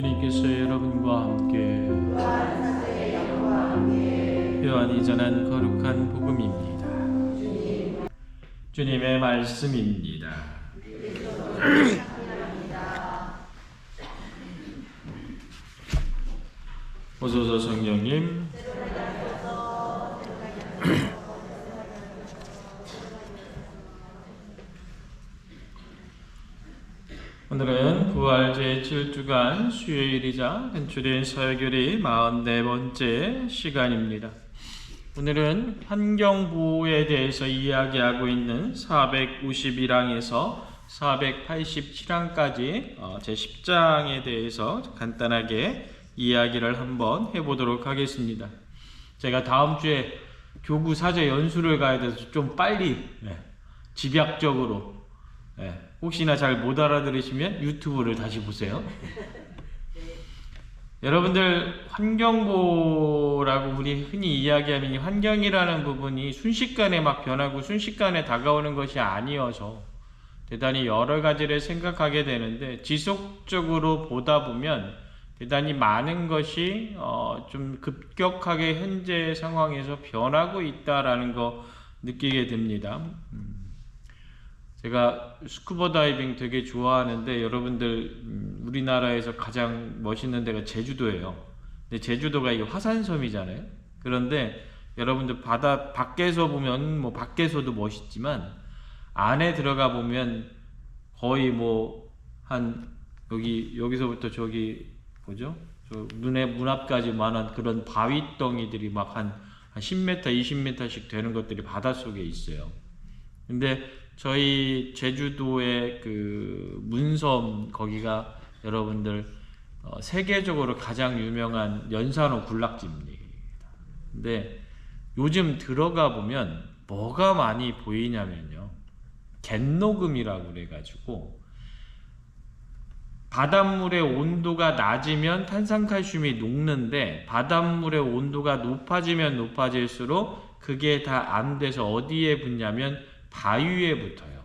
주님께서 여러분과 함께 요한이 전한 거룩한 복음입니다. 주님의 말씀입니다. 오소서 성령님. 오늘은 부활 제7주간 수요일이자 현출인 서야교리 44번째 시간입니다. 오늘은 환경보호에 대해서 이야기하고 있는 451항에서 487항까지 제10장에 대해서 간단하게 이야기를 한번 해보도록 하겠습니다. 제가 다음 주에 교구 사제 연수를 가야 돼서 좀 빨리 집약적으로 혹시나 잘 못 알아들으시면 유튜브를 다시 보세요. 여러분들, 환경보호라고 우리 흔히 이야기하는 이 환경이라는 부분이 순식간에 막 변하고 순식간에 다가오는 것이 아니어서 대단히 여러 가지를 생각하게 되는데, 지속적으로 보다 보면 대단히 많은 것이 좀 급격하게 현재 상황에서 변하고 있다라는 거 느끼게 됩니다. 제가 스쿠버 다이빙 되게 좋아하는데, 여러분들 우리나라에서 가장 멋있는 데가 제주도예요. 근데 제주도가 이게 화산섬이잖아요. 그런데 여러분들 바다 밖에서 보면 뭐 밖에서도 멋있지만 안에 들어가 보면 거의 뭐 한 여기서부터 저기 뭐죠? 저 문 앞까지 만한 그런 바위덩이들이 막 한 10m, 20m씩 되는 것들이 바닷속에 있어요. 근데 저희 제주도의 그 문섬, 거기가 여러분들 세계적으로 가장 유명한 연산호 군락지입니다. 근데 요즘 들어가 보면 뭐가 많이 보이냐면요, 갯녹음이라고 그래가지고 바닷물의 온도가 낮으면 탄산칼슘이 녹는데, 바닷물의 온도가 높아지면 높아질수록 그게 다 안 돼서 어디에 붙냐면 바위에 붙어요.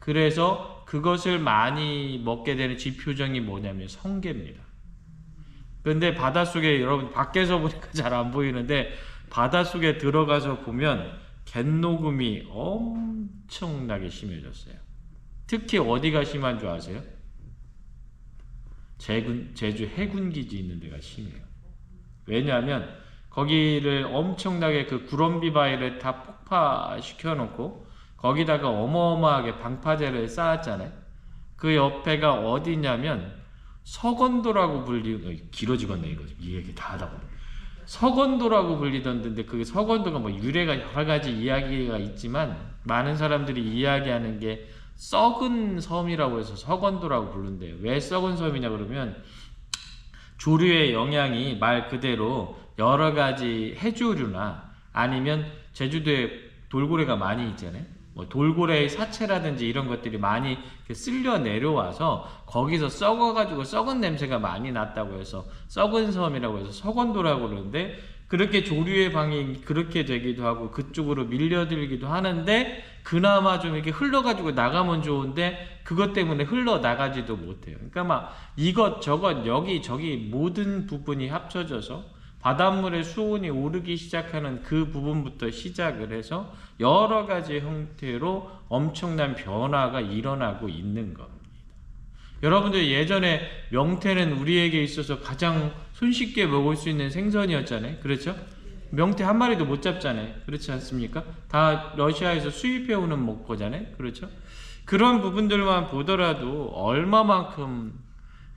그래서 그것을 많이 먹게 되는 지표정이 뭐냐면 성게입니다. 그런데 바닷속에, 여러분 밖에서 보니까 잘 안 보이는데 바닷속에 들어가서 보면 갯녹음이 엄청나게 심해졌어요. 특히 어디가 심한 줄 아세요? 제주 해군기지 있는 데가 심해요. 왜냐하면 거기를 엄청나게 그 구럼비 바위를 다 폭파시켜 놓고 거기다가 어마어마하게 방파제를 쌓았잖아요. 그 옆에가 어디냐면 서건도라고 불리는, 길어지겠네 이거 이 얘기 다 하다 보면. 서건도라고 불리던데, 그 서건도가 뭐 유래가 여러 가지 이야기가 있지만 많은 사람들이 이야기하는 게 썩은 섬이라고 해서 서건도라고 부른대요. 왜 썩은 섬이냐 그러면 조류의 영향이 말 그대로 여러 가지 해조류나 아니면 제주도에 돌고래가 많이 있잖아요. 뭐 돌고래의 사체라든지 이런 것들이 많이 쓸려 내려와서 거기서 썩어가지고 썩은 냄새가 많이 났다고 해서 썩은 섬이라고 해서 서건도라고 그러는데, 그렇게 조류의 방이 그렇게 되기도 하고 그쪽으로 밀려들기도 하는데, 그나마 좀 이렇게 흘러가지고 나가면 좋은데 그것 때문에 흘러나가지도 못해요. 그러니까 막 이것저것 여기저기 모든 부분이 합쳐져서 바닷물의 수온이 오르기 시작하는 그 부분부터 시작을 해서 여러 가지 형태로 엄청난 변화가 일어나고 있는 겁니다. 여러분들, 예전에 명태는 우리에게 있어서 가장 손쉽게 먹을 수 있는 생선이었잖아요. 그렇죠? 명태 한 마리도 못 잡잖아요. 그렇지 않습니까? 다 러시아에서 수입해오는 먹거잖아요. 그렇죠? 그런 부분들만 보더라도 얼마만큼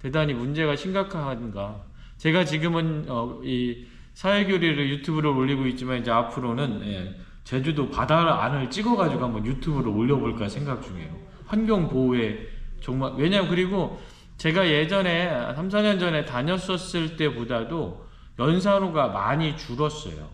대단히 문제가 심각한가. 제가 지금은 이 사회교리를 유튜브로 올리고 있지만 이제 앞으로는 제주도 바다 안을 찍어가지고 한번 유튜브로 올려볼까 생각 중이에요. 환경 보호에 정말, 왜냐면 그리고 제가 예전에 3, 4년 전에 다녔었을 때보다도 연산호가 많이 줄었어요.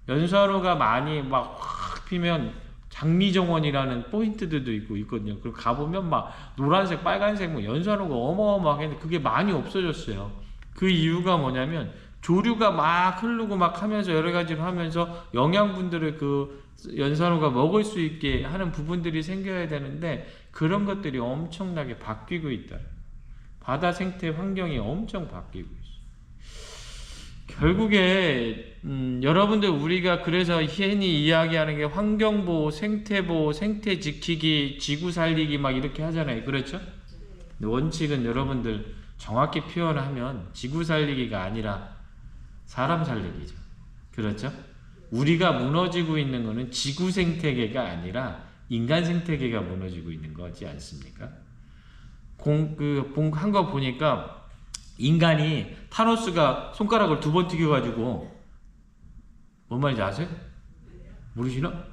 연산호가 많이 막 확 피면 장미정원이라는 포인트들도 있거든요. 그리고 가보면 막 노란색, 빨간색 뭐 연산호가 어마어마하게, 그게 많이 없어졌어요. 그 이유가 뭐냐면 조류가 막 흐르고 막 하면서 여러 가지로 하면서 영양분들을 그 연산호가 먹을 수 있게 하는 부분들이 생겨야 되는데, 그런 것들이 엄청나게 바뀌고 있다. 바다 생태 환경이 엄청 바뀌고 있어요. 결국에 여러분들 우리가 그래서 흔히 이야기하는 게 환경보호, 생태보호, 생태 지키기, 지구 살리기 막 이렇게 하잖아요. 그렇죠? 원칙은 여러분들 정확히 표현하면 지구 살리기가 아니라 사람 살리기죠. 그렇죠? 우리가 무너지고 있는 것은 지구 생태계가 아니라 인간 생태계가 무너지고 있는 거지 않습니까? 한 거 보니까 인간이 타노스가 손가락을 2번 튀겨가지고 뭔 말인지 아세요? 모르시나?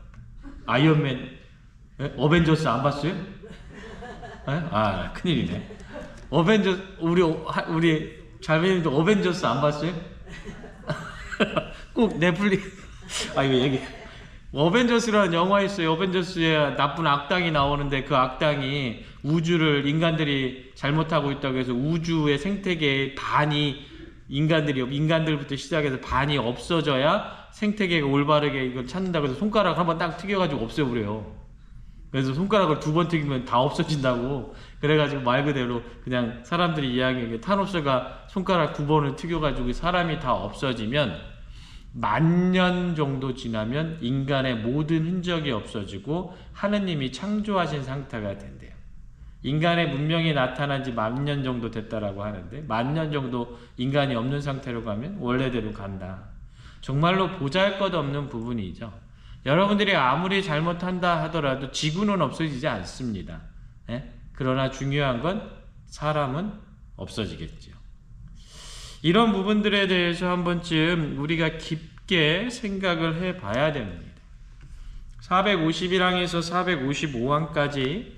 아이언맨, 어벤져스 안 봤어요? 아, 큰일이네. 우리 잘배님도 어벤져스 안 봤어요? 꼭 넷플릭스, 이거 얘기. 어벤져스라는 영화 있어요. 어벤져스에 나쁜 악당이 나오는데 그 악당이 우주를 인간들이 잘못하고 있다고 해서 우주의 생태계의 반이 인간들부터 시작해서 반이 없어져야 생태계가 올바르게 이걸 찾는다고 해서 손가락 한번 딱 튀겨가지고 없애버려요. 그래서 손가락을 2번 튀기면 다 없어진다고. 그래가지고 말 그대로 그냥 사람들이 이야기하기에 타노스가 손가락 2번을 튀겨가지고 사람이 다 없어지면 10,000년 정도 지나면 인간의 모든 흔적이 없어지고 하느님이 창조하신 상태가 된대요. 인간의 문명이 나타난 지 10,000년 정도 됐다라고 하는데 10,000년 정도 인간이 없는 상태로 가면 원래대로 간다. 정말로 보잘것없는 부분이죠. 여러분들이 아무리 잘못한다 하더라도 지구는 없어지지 않습니다. 그러나 중요한 건 사람은 없어지겠죠. 이런 부분들에 대해서 한 번쯤 우리가 깊게 생각을 해 봐야 됩니다. 451항에서 455항까지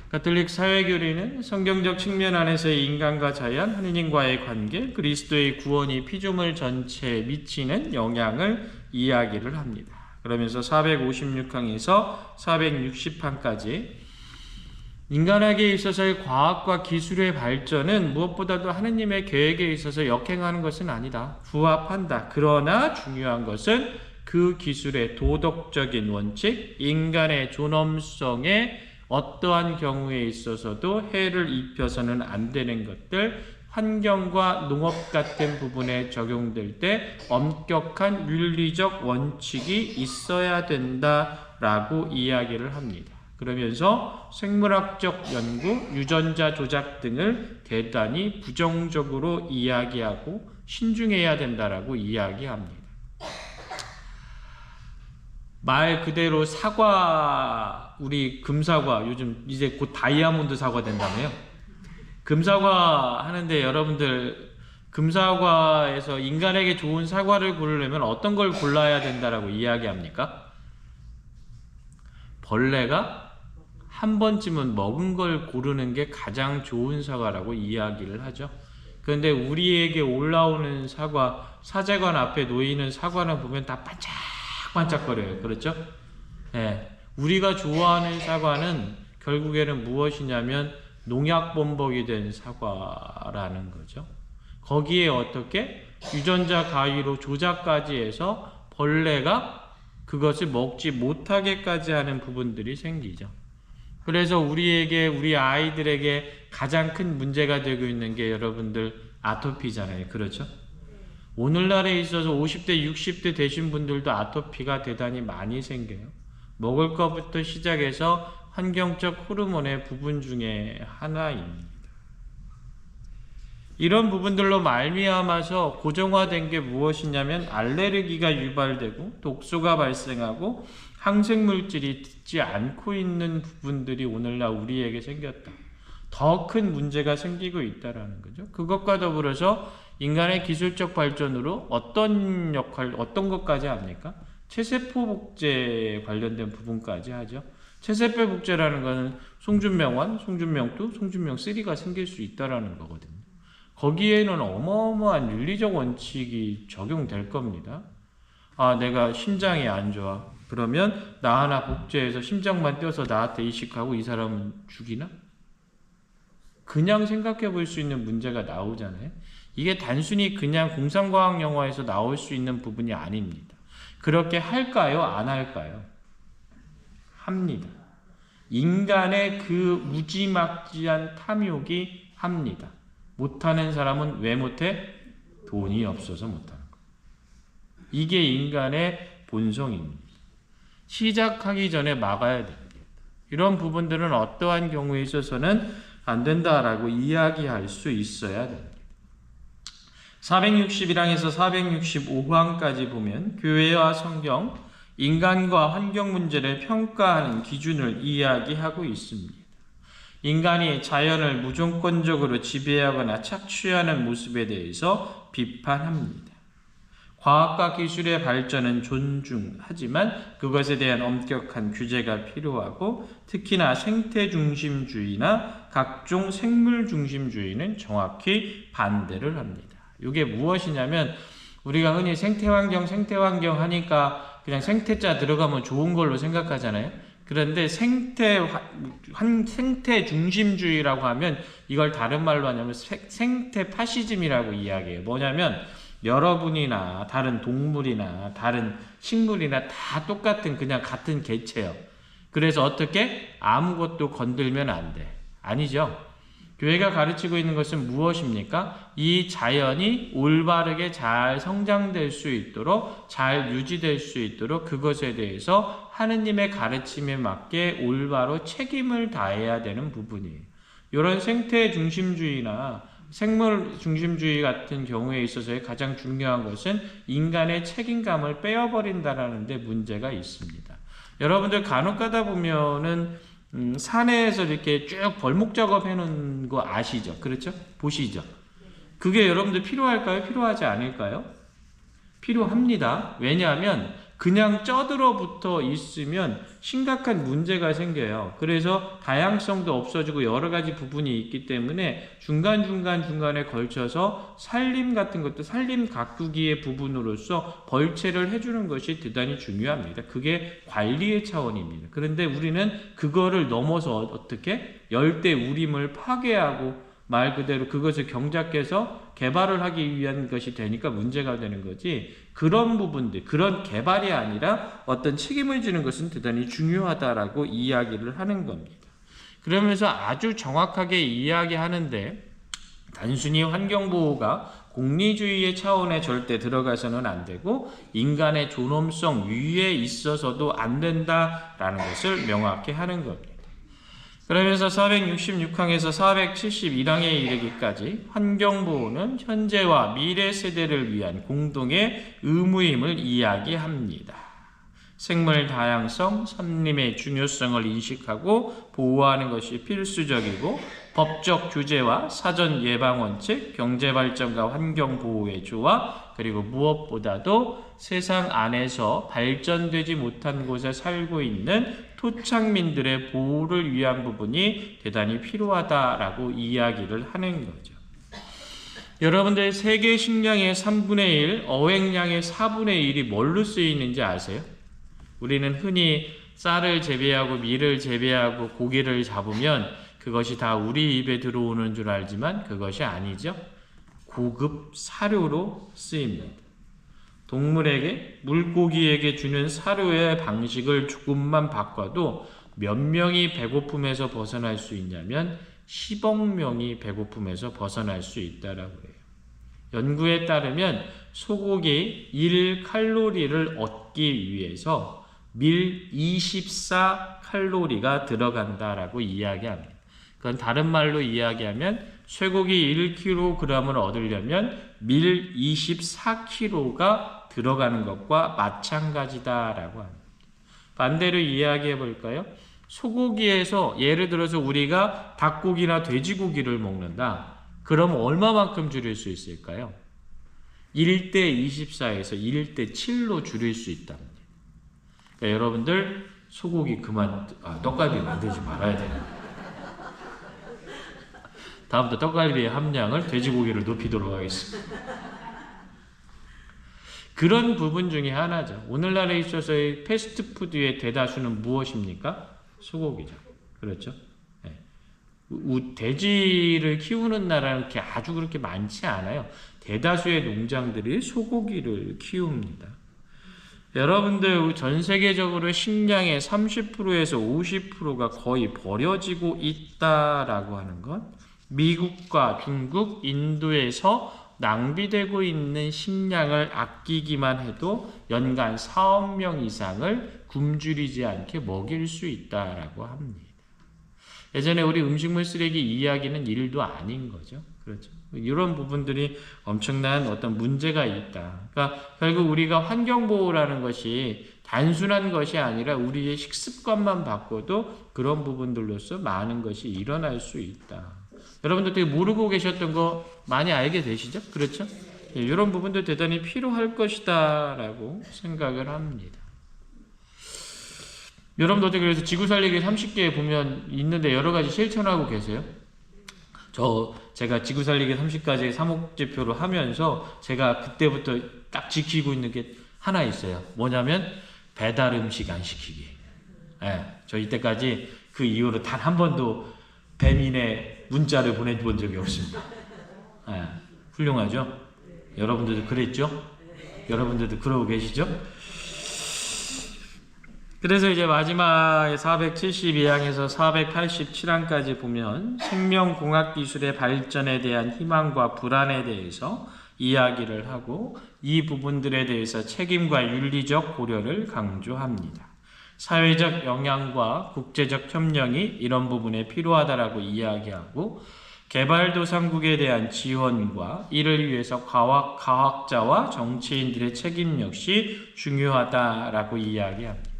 가톨릭 사회교리는 성경적 측면 안에서의 인간과 자연, 하느님과의 관계, 그리스도의 구원이 피조물 전체에 미치는 영향을 이야기를 합니다. 그러면서 456항에서 460항까지 인간에게 있어서의 과학과 기술의 발전은 무엇보다도 하느님의 계획에 있어서 역행하는 것은 아니다. 부합한다. 그러나 중요한 것은 그 기술의 도덕적인 원칙, 인간의 존엄성에 어떠한 경우에 있어서도 해를 입혀서는 안 되는 것들, 환경과 농업 같은 부분에 적용될 때 엄격한 윤리적 원칙이 있어야 된다라고 이야기를 합니다. 그러면서 생물학적 연구, 유전자 조작 등을 대단히 부정적으로 이야기하고 신중해야 된다라고 이야기합니다. 말 그대로 사과, 우리 금사과, 요즘 이제 곧 다이아몬드 사과 된다며요. 금사과 하는데 여러분들 금사과에서 인간에게 좋은 사과를 고르려면 어떤 걸 골라야 된다라고 이야기합니까? 벌레가 한 번쯤은 먹은 걸 고르는 게 가장 좋은 사과라고 이야기를 하죠. 그런데 우리에게 올라오는 사과, 사제관 앞에 놓이는 사과는 보면 다 반짝반짝거려요. 그렇죠? 네. 우리가 좋아하는 사과는 결국에는 무엇이냐면 농약범벅이 된 사과라는 거죠. 거기에 어떻게 유전자 가위로 조작까지 해서 벌레가 그것을 먹지 못하게까지 하는 부분들이 생기죠. 그래서 우리 아이들에게 가장 큰 문제가 되고 있는 게 여러분들 아토피잖아요. 그렇죠? 오늘날에 있어서 50대, 60대 되신 분들도 아토피가 대단히 많이 생겨요. 먹을 것부터 시작해서 환경적 호르몬의 부분 중에 하나입니다. 이런 부분들로 말미암아서 고정화된 게 무엇이냐면 알레르기가 유발되고 독소가 발생하고 항생물질이 듣지 않고 있는 부분들이 오늘날 우리에게 생겼다. 더 큰 문제가 생기고 있다라는 거죠. 그것과 더불어서 인간의 기술적 발전으로 어떤 것까지 합니까? 체세포 복제 관련된 부분까지 하죠. 체세포 복제라는 것은 송준명 1, 송준명 2, 송준명 3가 생길 수 있다라는 거거든요. 거기에는 어마어마한 윤리적 원칙이 적용될 겁니다. 내가 심장이 안 좋아. 그러면 나 하나 복제해서 심장만 떼어서 나한테 이식하고 이 사람은 죽이나? 그냥 생각해 볼 수 있는 문제가 나오잖아요. 이게 단순히 그냥 공상과학 영화에서 나올 수 있는 부분이 아닙니다. 그렇게 할까요? 안 할까요? 합니다. 인간의 그 무지막지한 탐욕이 합니다. 못하는 사람은 왜 못해? 돈이 없어서 못하는 거. 이게 인간의 본성입니다. 시작하기 전에 막아야 됩니다. 이런 부분들은 어떠한 경우에 있어서는 안 된다라고 이야기할 수 있어야 됩니다. 461항에서 465항까지 보면 교회와 성경, 인간과 환경 문제를 평가하는 기준을 이야기하고 있습니다. 인간이 자연을 무조건적으로 지배하거나 착취하는 모습에 대해서 비판합니다. 과학과 기술의 발전은 존중하지만 그것에 대한 엄격한 규제가 필요하고 특히나 생태중심주의나 각종 생물중심주의는 정확히 반대를 합니다. 이게 무엇이냐면 우리가 흔히 생태환경 하니까 그냥 생태자 들어가면 좋은 걸로 생각하잖아요. 그런데 생태중심주의라고 하면 이걸 다른 말로 하냐면 생태파시즘이라고 이야기해요. 뭐냐면 여러분이나 다른 동물이나 다른 식물이나 다 똑같은 그냥 같은 개체요. 그래서 어떻게? 아무것도 건들면 안 돼. 아니죠. 교회가 가르치고 있는 것은 무엇입니까? 이 자연이 올바르게 잘 성장될 수 있도록 잘 유지될 수 있도록 그것에 대해서 하느님의 가르침에 맞게 올바로 책임을 다해야 되는 부분이에요. 이런 생태 중심주의나 생물 중심주의 같은 경우에 있어서의 가장 중요한 것은 인간의 책임감을 빼어버린다라는 데 문제가 있습니다. 여러분들 간혹 가다 보면은 산에서 이렇게 쭉 벌목 작업 해놓은 거 아시죠? 그렇죠? 보시죠. 그게 여러분들 필요할까요? 필요하지 않을까요? 필요합니다. 왜냐하면 그냥 쪄들어붙어 있으면 심각한 문제가 생겨요. 그래서 다양성도 없어지고 여러 가지 부분이 있기 때문에 중간에 걸쳐서 산림 같은 것도 산림 가꾸기의 부분으로서 벌채를 해주는 것이 대단히 중요합니다. 그게 관리의 차원입니다. 그런데 우리는 그거를 넘어서 어떻게 열대 우림을 파괴하고 말 그대로 그것을 경작해서 개발을 하기 위한 것이 되니까 문제가 되는 거지. 그런 부분들, 그런 개발이 아니라 어떤 책임을 지는 것은 대단히 중요하다라고 이야기를 하는 겁니다. 그러면서 아주 정확하게 이야기하는데 단순히 환경보호가 공리주의의 차원에 절대 들어가서는 안 되고 인간의 존엄성 위에 있어서도 안 된다라는 것을 명확히 하는 겁니다. 그러면서 466항에서 471항에 이르기까지 환경보호는 현재와 미래 세대를 위한 공동의 의무임을 이야기합니다. 생물 다양성, 산림의 중요성을 인식하고 보호하는 것이 필수적이고 법적 규제와 사전 예방 원칙, 경제 발전과 환경 보호의 조화, 그리고 무엇보다도 세상 안에서 발전되지 못한 곳에 살고 있는 토착민들의 보호를 위한 부분이 대단히 필요하다라고 이야기를 하는 거죠. 여러분들 세계 식량의 3분의 1, 어획량의 4분의 1이 뭘로 쓰이는지 아세요? 우리는 흔히 쌀을 재배하고 밀을 재배하고 고기를 잡으면 그것이 다 우리 입에 들어오는 줄 알지만 그것이 아니죠. 고급 사료로 쓰입니다. 동물에게, 물고기에게 주는 사료의 방식을 조금만 바꿔도 몇 명이 배고픔에서 벗어날 수 있냐면 10억 명이 배고픔에서 벗어날 수 있다라고 해요. 연구에 따르면 소고기 1칼로리를 얻기 위해서 밀 24칼로리가 들어간다라고 이야기합니다. 그건 다른 말로 이야기하면 쇠고기 1kg을 얻으려면 밀 24kg가 들어가는 것과 마찬가지다라고 합니다. 반대로 이야기해 볼까요? 소고기에서 예를 들어서 우리가 닭고기나 돼지고기를 먹는다. 그럼 얼마만큼 줄일 수 있을까요? 1대 24에서 1대 7로 줄일 수 있답니다. 그러니까 여러분들 소고기 그만 떡갈비 만들지 말아야 돼요. 다음부터 떡갈비의 함량을 돼지고기를 높이도록 하겠습니다. 그런 부분 중에 하나죠. 오늘날에 있어서의 패스트푸드의 대다수는 무엇입니까? 소고기죠. 그렇죠? 네. 돼지를 키우는 나라는 그렇게 아주 그렇게 많지 않아요. 대다수의 농장들이 소고기를 키웁니다. 여러분들 전 세계적으로 식량의 30%에서 50%가 거의 버려지고 있다라고 하는 것, 미국과 중국, 인도에서 낭비되고 있는 식량을 아끼기만 해도 연간 4억 명 이상을 굶주리지 않게 먹일 수 있다라고 합니다. 예전에 우리 음식물 쓰레기 이야기는 일도 아닌 거죠. 그렇죠. 이런 부분들이 엄청난 어떤 문제가 있다. 그러니까 결국 우리가 환경보호라는 것이 단순한 것이 아니라 우리의 식습관만 바꿔도 그런 부분들로서 많은 것이 일어날 수 있다. 여러분들 되게 모르고 계셨던 거 많이 알게 되시죠? 그렇죠? 이런 부분도 대단히 필요할 것이다 라고 생각을 합니다. 여러분들 그래서 지구 살리기 30개 보면 있는데 여러 가지 실천하고 계세요? 제가 지구 살리기 30가지 사목제표를 하면서 제가 그때부터 딱 지키고 있는 게 하나 있어요. 뭐냐면 배달 음식 안 시키기. 저 이때까지 그 이후로 단 한 번도 배민의 문자를 보내본 적이 없습니다. 훌륭하죠? 여러분들도 그랬죠? 여러분들도 그러고 계시죠? 그래서 이제 마지막에 472항에서 487항까지 보면 생명공학 기술의 발전에 대한 희망과 불안에 대해서 이야기를 하고 이 부분들에 대해서 책임과 윤리적 고려를 강조합니다. 사회적 영향과 국제적 협력이 이런 부분에 필요하다라고 이야기하고 개발도상국에 대한 지원과 이를 위해서 과학자와 정치인들의 책임 역시 중요하다라고 이야기합니다.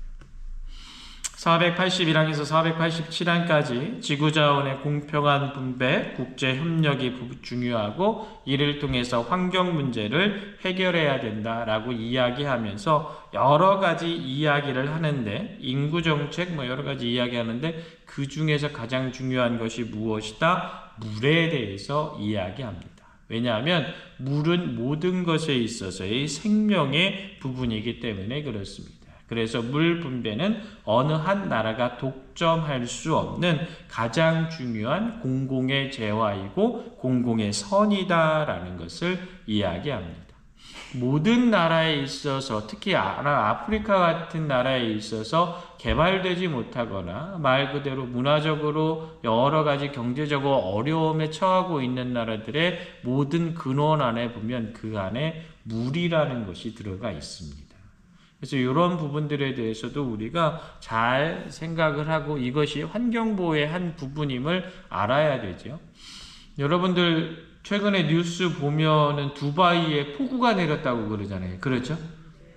481항에서 487항까지 지구자원의 공평한 분배, 국제협력이 중요하고 이를 통해서 환경 문제를 해결해야 된다라고 이야기하면서 여러 가지 이야기를 하는데 인구정책 여러 가지 이야기하는데 그 중에서 가장 중요한 것이 무엇이다? 물에 대해서 이야기합니다. 왜냐하면 물은 모든 것에 있어서의 생명의 부분이기 때문에 그렇습니다. 그래서 물 분배는 어느 한 나라가 독점할 수 없는 가장 중요한 공공의 재화이고 공공의 선이다라는 것을 이야기합니다. 모든 나라에 있어서 특히 아프리카 같은 나라에 있어서 개발되지 못하거나 말 그대로 문화적으로 여러 가지 경제적으로 어려움에 처하고 있는 나라들의 모든 근원 안에 보면 그 안에 물이라는 것이 들어가 있습니다. 그래서 이런 부분들에 대해서도 우리가 잘 생각을 하고 이것이 환경보호의 한 부분임을 알아야 되죠. 여러분들 최근에 뉴스 보면은 두바이에 폭우가 내렸다고 그러잖아요. 그렇죠?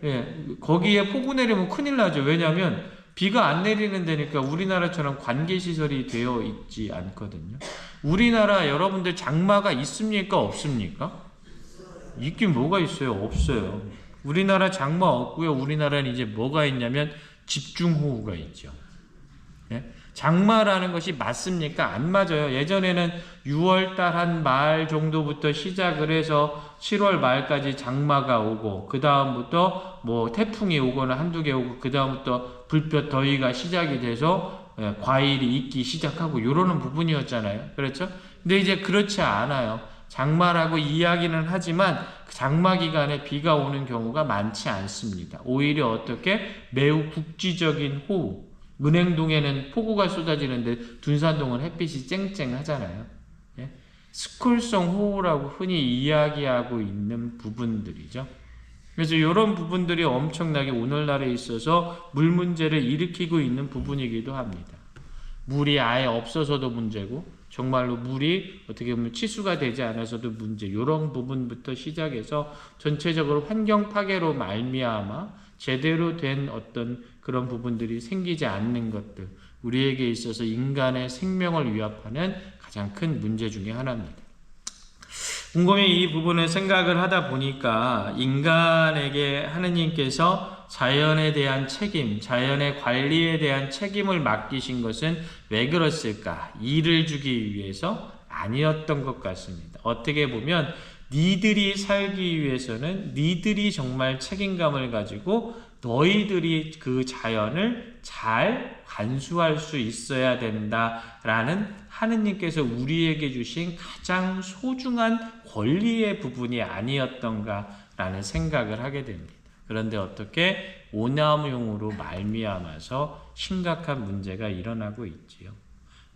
예, 거기에 폭우 내리면 큰일 나죠. 왜냐하면 비가 안 내리는 데니까 우리나라처럼 관계시설이 되어 있지 않거든요. 우리나라 여러분들 장마가 있습니까? 없습니까? 있긴 뭐가 있어요? 없어요. 우리나라 장마 없고요. 우리나라는 이제 뭐가 있냐면 집중호우가 있죠. 예? 장마라는 것이 맞습니까? 안 맞아요. 예전에는 6월달 한 말 정도부터 시작을 해서 7월 말까지 장마가 오고 그 다음부터 뭐 태풍이 오거나 한두 개 오고 그 다음부터 불볕 더위가 시작이 돼서 과일이 익기 시작하고 이러는 부분이었잖아요. 그렇죠? 근데 이제 그렇지 않아요. 장마라고 이야기는 하지만 장마 기간에 비가 오는 경우가 많지 않습니다. 오히려 어떻게 매우 국지적인 호우, 은행동에는 폭우가 쏟아지는데 둔산동은 햇빛이 쨍쨍하잖아요. 예? 스콜성 호우라고 흔히 이야기하고 있는 부분들이죠. 그래서 이런 부분들이 엄청나게 오늘날에 있어서 물 문제를 일으키고 있는 부분이기도 합니다. 물이 아예 없어서도 문제고 정말로 물이 어떻게 보면 치수가 되지 않아서도 문제, 이런 부분부터 시작해서 전체적으로 환경 파괴로 말미암아 제대로 된 어떤 그런 부분들이 생기지 않는 것들, 우리에게 있어서 인간의 생명을 위협하는 가장 큰 문제 중에 하나입니다. 곰곰이 이 부분을 생각을 하다 보니까 인간에게 하느님께서 자연에 대한 책임, 자연의 관리에 대한 책임을 맡기신 것은 왜 그랬을까? 일을 주기 위해서 아니었던 것 같습니다. 어떻게 보면 니들이 살기 위해서는 니들이 정말 책임감을 가지고 너희들이 그 자연을 잘 관수할 수 있어야 된다라는 하느님께서 우리에게 주신 가장 소중한 권리의 부분이 아니었던가라는 생각을 하게 됩니다. 그런데 어떻게 오남용으로 말미암아서 심각한 문제가 일어나고 있지요.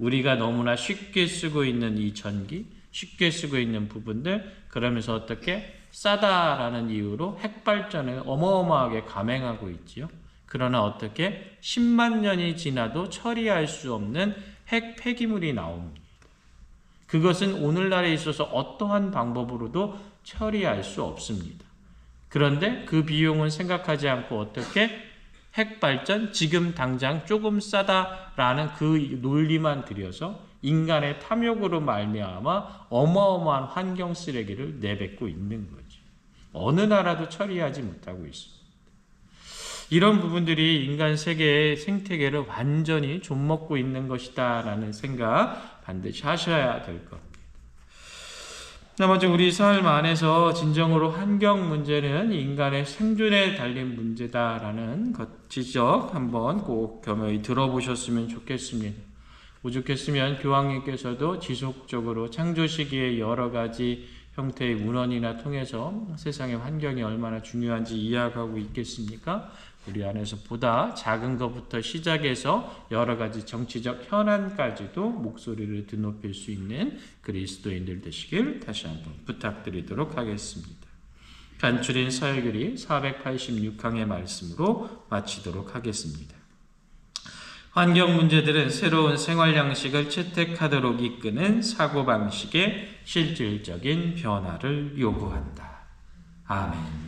우리가 너무나 쉽게 쓰고 있는 이 전기, 쉽게 쓰고 있는 부분들, 그러면서 어떻게 싸다라는 이유로 핵발전을 어마어마하게 감행하고 있지요. 그러나 어떻게 10만 년이 지나도 처리할 수 없는 핵 폐기물이 나옵니다. 그것은 오늘날에 있어서 어떠한 방법으로도 처리할 수 없습니다. 그런데 그 비용은 생각하지 않고 어떻게 핵발전, 지금 당장 조금 싸다라는 그 논리만 들여서 인간의 탐욕으로 말미암아 어마어마한 환경 쓰레기를 내뱉고 있는 거죠. 어느 나라도 처리하지 못하고 있습니다. 이런 부분들이 인간 세계의 생태계를 완전히 좀먹고 있는 것이다 라는 생각 반드시 하셔야 될 겁니다. 나머지 우리 삶 안에서 진정으로 환경 문제는 인간의 생존에 달린 문제다라는 것 지적 한번 꼭 겸허히 들어보셨으면 좋겠습니다. 오죽했으면 교황님께서도 지속적으로 창조 시기의 여러 가지 형태의 문헌이나 통해서 세상의 환경이 얼마나 중요한지 이야기하고 있겠습니까? 우리 안에서 보다 작은 것부터 시작해서 여러 가지 정치적 현안까지도 목소리를 드높일 수 있는 그리스도인들 되시길 다시 한번 부탁드리도록 하겠습니다. 간추린 사역일이 486강의 말씀으로 마치도록 하겠습니다. 환경 문제들은 새로운 생활 양식을 채택하도록 이끄는 사고방식의 실질적인 변화를 요구한다. 아멘.